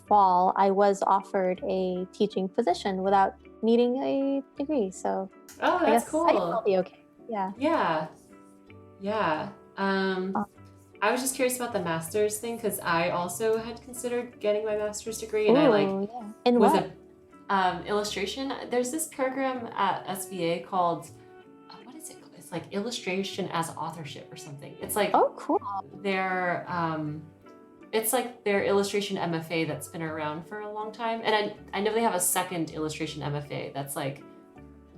S2: fall, I was offered a teaching position without needing a degree. So
S1: oh,
S2: I
S1: that's
S2: guess I'll
S1: cool.
S2: be okay. Yeah.
S1: Yeah, yeah.
S2: Uh,
S1: I was just curious about the master's thing because I also had considered getting my master's degree, and I like
S2: oh yeah. In
S1: was
S2: what?
S1: a illustration. There's this program at SVA called what is it called? It's like illustration as authorship or something.
S2: Oh, cool.
S1: Their it's like their illustration MFA that's been around for a long time, and I know they have a second illustration MFA that's like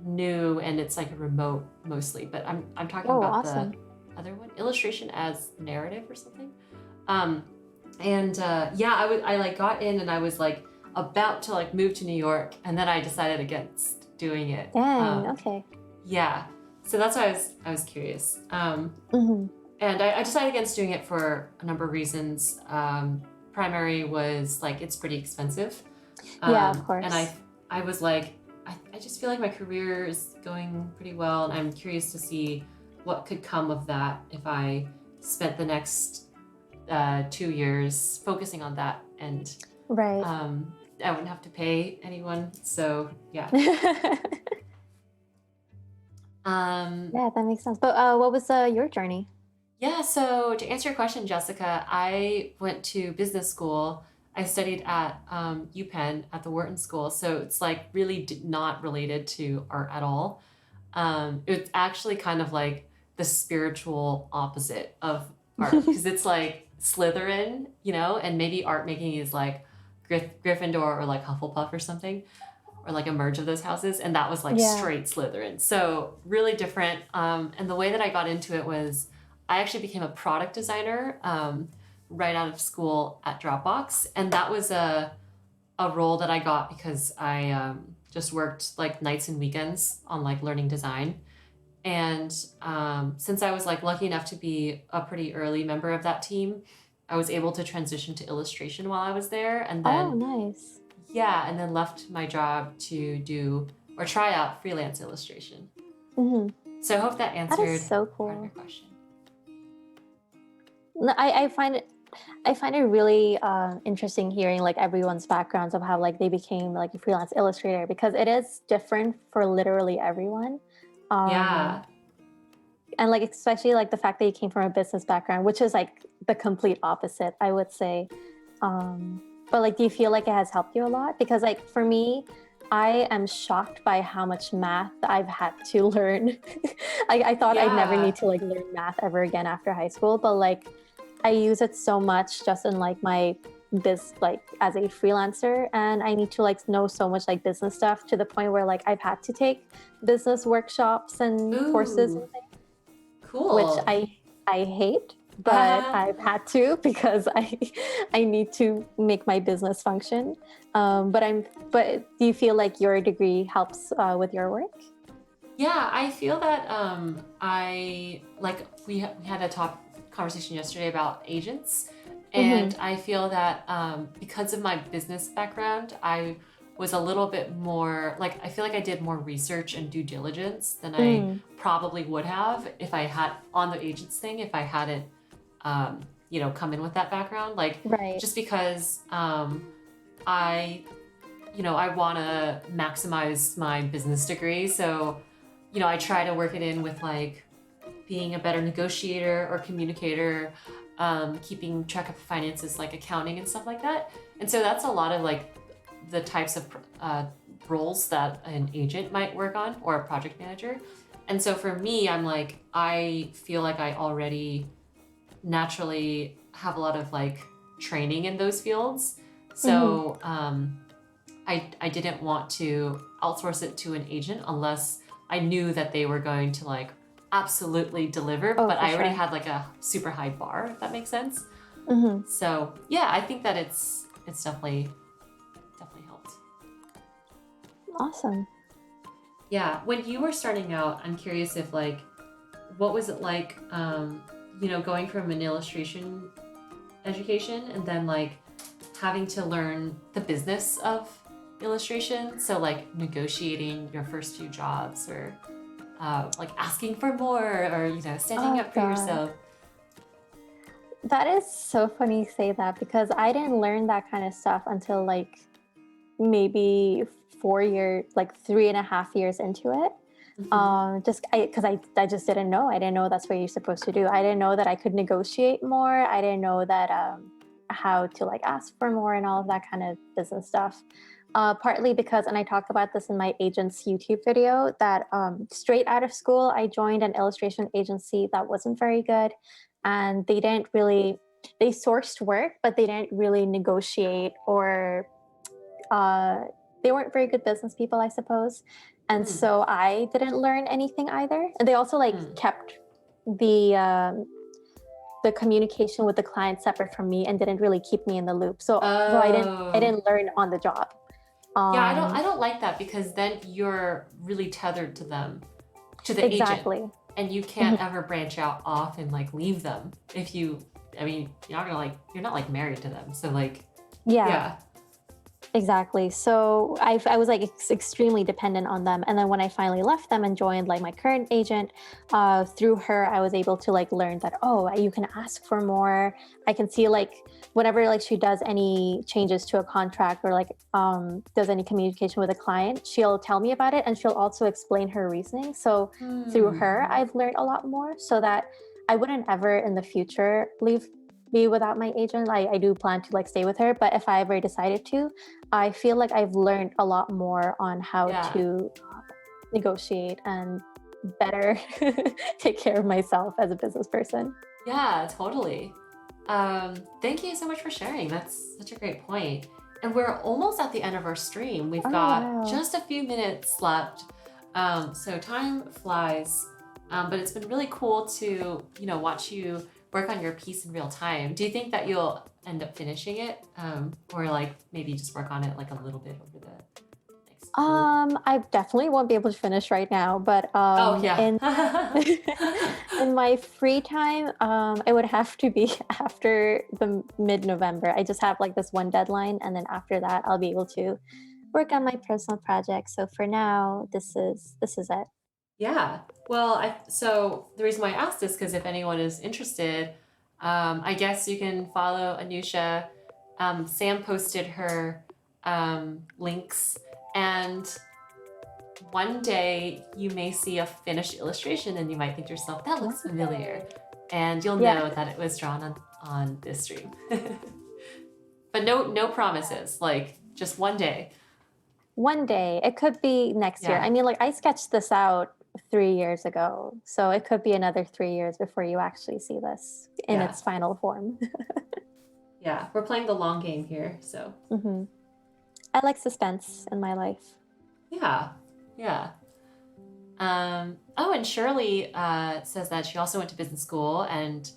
S1: new and it's like remote mostly, but I'm talking
S2: Oh,
S1: about the
S2: awesome.
S1: other one, illustration as narrative or something. Um, and yeah, I like got in and I was like about to like move to New York, and then I decided against doing it.
S2: Dang. Okay.
S1: Yeah, so that's why I was curious.
S2: Hmm.
S1: And I decided against doing it for a number of reasons. Primary was like it's pretty expensive,
S2: Yeah, of
S1: and
S2: course.
S1: I was like I just feel like my career is going pretty well, and I'm curious to see what could come of that if I spent the next 2 years focusing on that, and
S2: Right.
S1: I wouldn't have to pay anyone. So yeah. Um,
S2: Yeah, that makes sense. But what was your journey?
S1: Yeah, so to answer your question, Jessica, I went to business school. I studied at UPenn at the Wharton School, so it's like really not related to art at all. It's actually kind of like the spiritual opposite of art because it's like Slytherin, and maybe art making is like Gryffindor or like Hufflepuff or something, or like a merge of those houses, and that was like
S2: Yeah.
S1: straight Slytherin. So really different. And the way that I got into it was I actually became a product designer right out of school at Dropbox, and that was a role that I got because I just worked like nights and weekends on like learning design. And since I was like lucky enough to be a pretty early member of that team, I was able to transition to illustration while I was there, and
S2: Oh,
S1: then
S2: nice.
S1: yeah, and then left my job to do or try out freelance illustration.
S2: Hmm.
S1: So I hope that
S2: That is
S1: answered
S2: so
S1: part of your
S2: cool.
S1: question.
S2: No, I find it really interesting hearing like everyone's backgrounds of how like they became like a freelance illustrator because it is different for literally everyone. Um,
S1: Yeah.
S2: and like especially like the fact that you came from a business background, which is like the complete opposite, I would say. But like, do you feel like it has helped you a lot? Because like for me, I am shocked by how much math I've had to learn. I thought I'd never
S1: Yeah.
S2: need to like learn math ever again after high school, but like I use it so much just in like my biz like as a freelancer, and I need to like know so much like business stuff to the point where like I've had to take business workshops and courses
S1: Ooh,
S2: and things, which
S1: cool.
S2: I hate, but I've had to because I need to make my business function. But do you feel like your degree helps with your work?
S1: Yeah, I feel that I like we had a top conversation yesterday about agents,
S2: Mm-hmm.
S1: and I feel that because of my business background, I was a little bit more like I feel like I did more research and due diligence than I
S2: Mm,
S1: probably would have if I had on the agents thing if I hadn't come in with that background. Like
S2: right.
S1: just because I I want to maximize my business degree, so I try to work it in with like being a better negotiator or communicator, keeping track of finances like accounting and stuff like that. And so that's a lot of like the types of roles that an agent might work on or a project manager. And so for me, I'm like, I feel like I already naturally have a lot of like training in those fields.
S2: Mm-hmm.
S1: So I didn't want to outsource it to an agent unless I knew that they were going to like absolutely deliver,
S2: Oh,
S1: but
S2: for
S1: I already
S2: sure.
S1: had like a super high bar, if that makes sense.
S2: Mm-hmm.
S1: So yeah, I think that it's definitely helped.
S2: Awesome.
S1: Yeah, when you were starting out, I'm curious if like what was it like going from an illustration education and then like having to learn the business of illustration, so like negotiating your first few jobs or like asking for more or standing
S2: Oh
S1: up for
S2: God.
S1: yourself.
S2: That is so funny you say that because I didn't learn that kind of stuff until like maybe 4 years, like 3.5 years into it.
S1: Hmm.
S2: Just because I just didn't know. I didn't know that's what you're supposed to do. I didn't know that I could negotiate more. I didn't know that how to like ask for more and all of that kind of business stuff. Partly because, and I talk about this in my agent's YouTube video, that straight out of school, I joined an illustration agency that wasn't very good. And they didn't really, they sourced work, but they didn't really negotiate or uh, they weren't very good business people, I suppose. And
S1: Mm.
S2: so I didn't learn anything either. And they also like
S1: Mm.
S2: kept the communication with the client separate from me and didn't really keep me in the loop. So I
S1: Oh,
S2: didn't learn on the job.
S1: yeah, I
S2: Um,
S1: don't like that because then you're really tethered to them, to the agent,
S2: exactly.
S1: and you can't ever branch out off and like leave them. If you I mean, you're not like married to them, so like
S2: Yeah.
S1: yeah.
S2: Exactly. So I was like extremely dependent on them. And then when I finally left them and joined like my current agent, through her, I was able to like learn that, oh, you can ask for more. I can see like whenever like she does any changes to a contract or like does any communication with a client, she'll tell me about it and she'll also explain her reasoning. So through her,
S1: Hmm.
S2: I've learned a lot more so that I wouldn't ever in the future be without my agent. I do plan to like stay with her, but if I ever decided to, I feel like I've learned a lot more on how
S1: Yeah.
S2: to negotiate and better take care of myself as a business person.
S1: Yeah, totally. Thank you so much for sharing. That's such a great point. And we're almost at the end of our stream. We've
S2: Oh,
S1: got
S2: wow.
S1: just a few minutes left. So time flies. But it's been really cool to, watch you work on your piece in real time. Do you think that you'll end up finishing it? Or like maybe just work on it like a little bit over the next
S2: I definitely won't be able to finish right now, but
S1: Oh, yeah.
S2: in in my free time, it would have to be after the mid-November. I just have like this one deadline, and then after that, I'll be able to work on my personal projects. So for now, this is it.
S1: Yeah. Well, so the reason why I asked is because if anyone is interested, I guess you can follow Anoosha. Sam posted her links, and one day you may see a finished illustration and you might think to yourself, that looks familiar. And you'll
S2: Yeah,
S1: know that it was drawn on this stream. But no promises, like just one day.
S2: one day. It could be next year.
S1: Yeah.
S2: I mean, like I sketched this out 3 years ago, so it could be another 3 years before you actually see this in
S1: Yeah.
S2: its final form.
S1: Yeah. We're playing the long game here. So
S2: hmm I like suspense in my life.
S1: yeah. Yeah. Oh, and Shirley says that she also went to business school and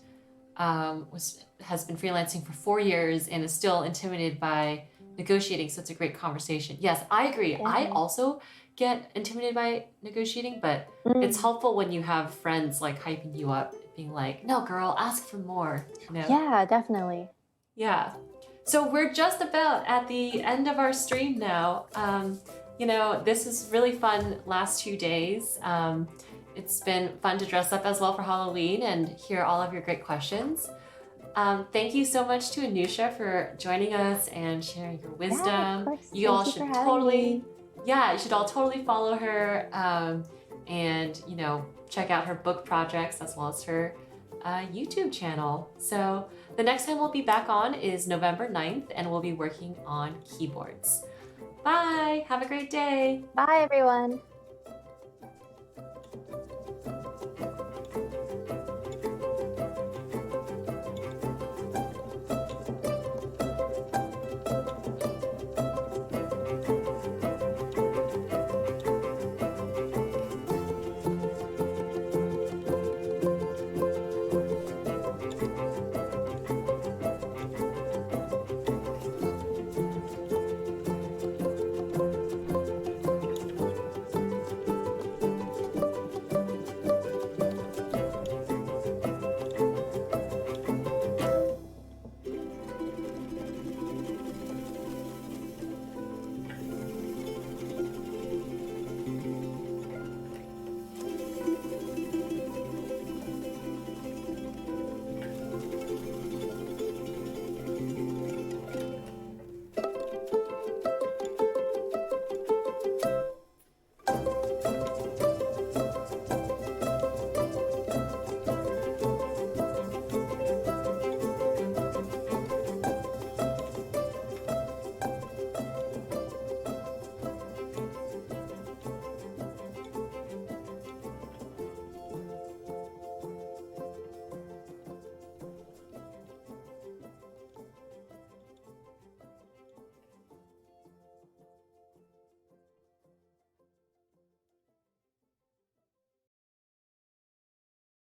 S1: has been freelancing for 4 years and is still intimidated by negotiating. So it's a great conversation. Yes, I agree. I
S2: Yeah.
S1: also get intimidated by negotiating, but it's
S2: Mm.
S1: helpful when you have friends like hyping you up, being like, "No, girl, ask for more." You know?
S2: Yeah, definitely.
S1: Yeah. So we're just about at the end of our stream now. This is really fun last 2 days. It's been fun to dress up as well for Halloween and hear all of your great questions. Thank you so much to Anoosha for joining us and sharing your
S2: Yeah, of
S1: wisdom.
S2: course.
S1: You all
S2: Thank you for
S1: should
S2: having me.
S1: totally, yeah, you should all totally follow her and, check out her book projects as well as her YouTube channel. So the next time we'll be back on is November 9th and we'll be working on keyboards. Bye. Have a great day.
S2: Bye, everyone.